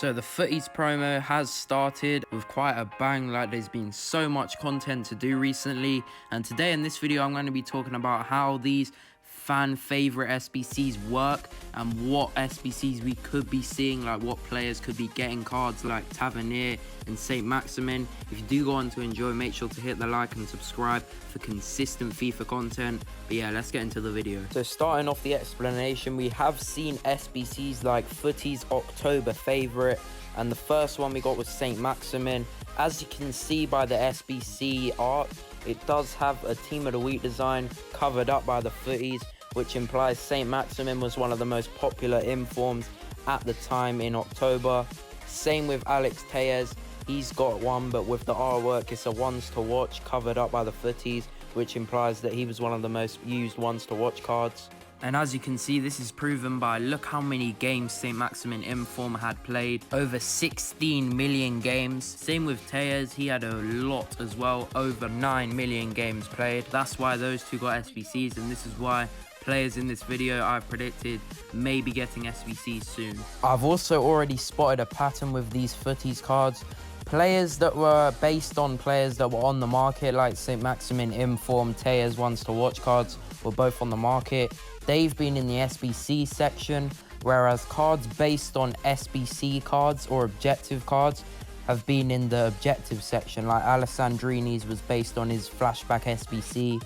So the Futties promo has started with quite a bang. Like, there's been so much content to do recently, and today in this video I'm going to be talking about how these fan favorite SBCs work and what SBCs we could be seeing, like what players could be getting cards like Tavernier and Saint Maximin. If you do go on to enjoy, make sure to hit the like and subscribe for consistent FIFA content. But yeah, let's get into the video. So starting off the explanation, we have seen SBCs like Futties October favorite, and the first one we got was Saint Maximin. As you can see by the SBC art, it does have a Team of the Week design covered up by the Futties, which implies Saint Maximin was one of the most popular informs at the time in October. Same with Alex Tellez, he's got one, but with the artwork it's a ones to watch covered up by the Futties, which implies that he was one of the most used ones to watch cards. And as you can see, this is proven by look how many games Saint Maximin Inform had played. Over 16 million games. Same with Tellez, he had a lot as well, over 9 million games played. That's why those two got SBCs, and this is why players in this video I've predicted may be getting SBCs soon. I've also already spotted a pattern with these Futties cards. Players that were based on players that were on the market, like Saint Maximin Inform, Tellez ones to watch cards, were both on the market. They've been in the SBC section, whereas cards based on SBC cards or objective cards have been in the objective section. Like Alessandrini's was based on his flashback SBC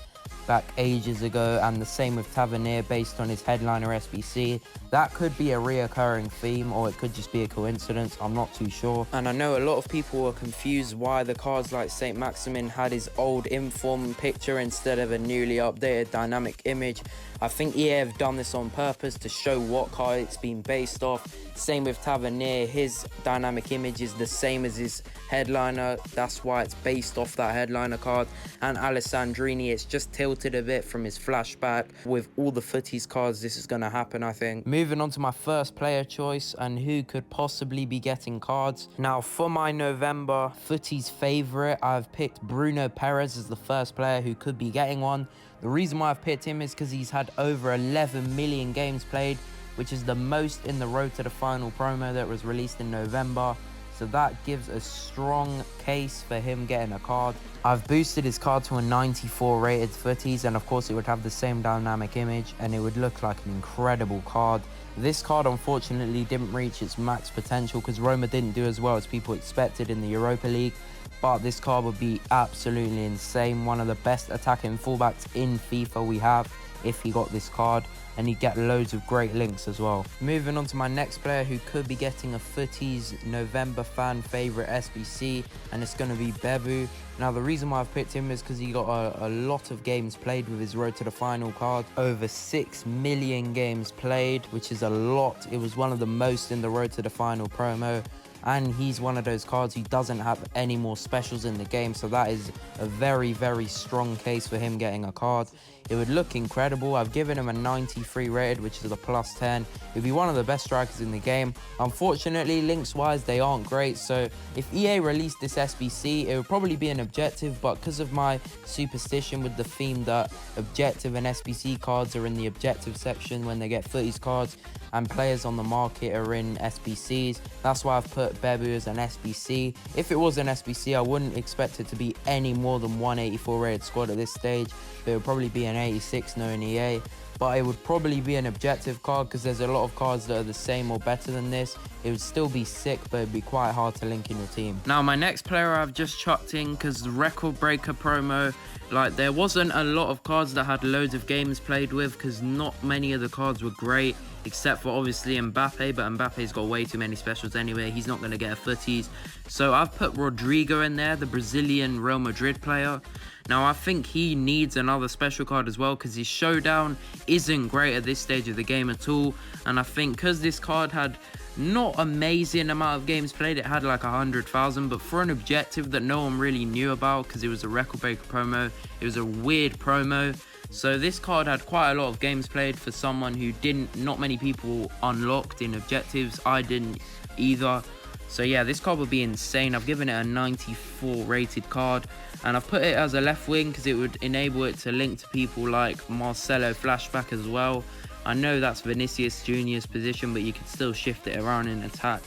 back ages ago, and the same with Tavernier based on his headliner SBC. That could be a reoccurring theme, or it could just be a coincidence, I'm not too sure. And I know a lot of people were confused why the cards like Saint Maximin had his old inform picture instead of a newly updated dynamic image. I think EA have done this on purpose to show what card it's been based off. Same with Tavernier, his dynamic image is the same as his headliner, that's why it's based off that headliner card. And Alessandrini, it's just tilted a bit from his flashback. With all the Futties cards, this is going to happen, I think. Moving on to my first player choice and who could possibly be getting cards. Now for my November Futties favorite, I've picked Bruno Perez as the first player who could be getting one. The reason why I've picked him is because he's had over 11 million games played, which is the most in the Road to the Final promo that was released in November. So that gives a strong case for him getting a card. I've boosted his card to a 94 rated Futties, and of course it would have the same dynamic image and it would look like an incredible card. This card unfortunately didn't reach its max potential because Roma didn't do as well as people expected in the Europa League. But this card would be absolutely insane. One of the best attacking fullbacks in FIFA we have if he got this card, and he'd get loads of great links as well. Moving on to my next player who could be getting a Futties November fan favorite SBC, and it's going to be Pepe. Now the reason why I've picked him is because he got a lot of games played with his Road to the Final card. Over 6 million games played, which is a lot. It was one of the most in the Road to the Final promo. And he's one of those cards who doesn't have any more specials in the game, so that is a very, very strong case for him getting a card. It would look incredible. I've given him a 93 rated, which is a plus 10. He'd be one of the best strikers in the game. Unfortunately, links wise, they aren't great, so if EA released this SBC, it would probably be an objective, but because of my superstition with the theme that objective and SBC cards are in the objective section when they get Futties cards, and players on the market are in SBCs, that's why I've put Pepe as an SBC. If it was an SBC, I wouldn't expect it to be any more than 184 rated squad at this stage, but it would probably be an 86 knowing EA. But it would probably be an objective card because there's a lot of cards that are the same or better than this. It would still be sick, but it'd be quite hard to link in your team. Now my next player I've just chucked in because the record breaker promo, like there wasn't a lot of cards that had loads of games played with because not many of the cards were great, except for obviously Mbappe, but Mbappe's got way too many specials anyway. He's not going to get a Futties. So I've put Rodrigo in there, the Brazilian Real Madrid player. Now I think he needs another special card as well because his showdown isn't great at this stage of the game at all. And I think because this card had not amazing amount of games played, it had like 100,000, but for an objective that no one really knew about because it was a record breaker promo, it was a weird promo. So this card had quite a lot of games played for someone who not many people unlocked in objectives. I didn't either. So yeah, this card would be insane. I've given it a 94 rated card, and I've put it as a left wing because it would enable it to link to people like Marcelo flashback as well. I know that's Vinicius Jr.'s position, but you could still shift it around in attack.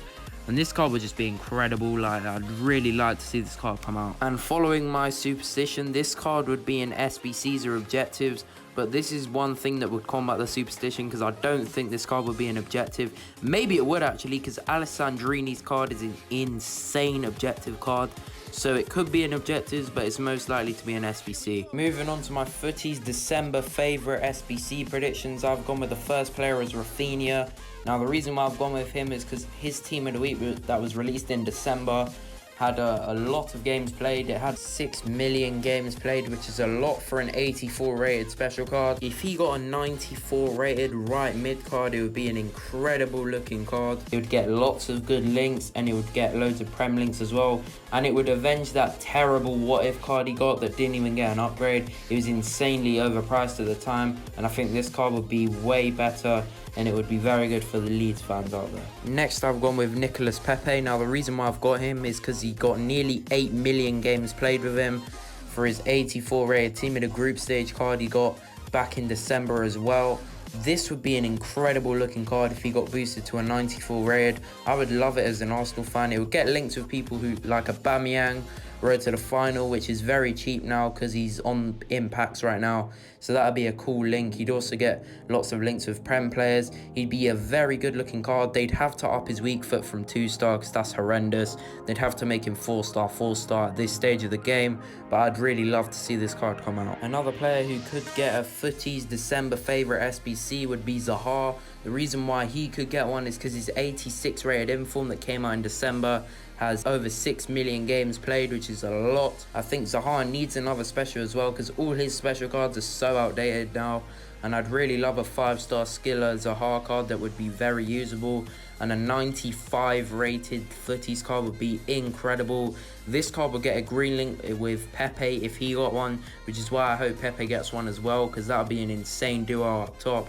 and this card would just be incredible. Like, I'd really like to see this card come out. And following my superstition, this card would be in SBCs or objectives, but this is one thing that would combat the superstition, because I don't think this card would be an objective. Maybe it would actually, because Alessandrini's card is an insane objective card. So it could be an objectives, but it's most likely to be an SBC. Moving on to my Futties December favourite SBC predictions, I've gone with the first player as Rafinha. Now, the reason why I've gone with him is because his team of the week that was released in December had a lot of games played. It had 6 million games played, which is a lot for an 84 rated special card. If he got a 94 rated right mid card, it would be an incredible looking card. It would get lots of good links, and it would get loads of prem links as well, and it would avenge that terrible what if card he got that didn't even get an upgrade. It was insanely overpriced at the time, and I think this card would be way better, and it would be very good for the Leeds fans out there. Next, I've gone with Nicolas Pepe. Now, the reason why I've got him is because he got nearly 8 million games played with him for his 84 rated team of the group stage card he got back in December as well. This would be an incredible looking card if he got boosted to a 94 rated. I would love it as an Arsenal fan. It would get links with people who like Aubameyang, road to the final, which is very cheap now because he's on impacts right now, so that would be a cool link. He'd also get lots of links with prem players. He'd be a very good looking card. They'd have to up his weak foot from 2-star because that's horrendous. They'd have to make him 4-star at this stage of the game, but I'd really love to see this card come out. Another player who could get a Futties December favourite SBC would be Zaha. The reason why he could get one is because his 86 rated inform that came out in December has over 6 million games played, which is a lot. I think Zaha needs another special as well, because all his special cards are so outdated now, and I'd really love a 5-star skiller Zaha card that would be very usable, and a 95 rated Futties card would be incredible. This card would get a green link with Pepe if he got one, which is why I hope Pepe gets one as well, because that would be an insane duo up top.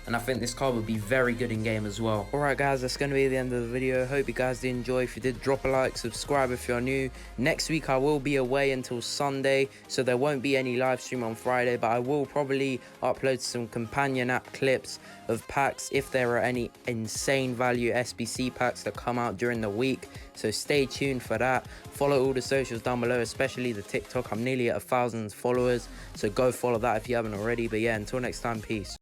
And I think this card would be very good in game as well. Alright guys, that's going to be the end of the video. Hope you guys did enjoy. If you did, drop a like, subscribe if you're new. Next week I will be away until Sunday, so there won't be any live stream on Friday, but I will probably upload some companion app clips of packs if there are any insane value SBC packs that come out during the week. So stay tuned for that. Follow all the socials down below, especially the TikTok. I'm nearly at 1,000 followers, so go follow that if you haven't already. But yeah, until next time, peace.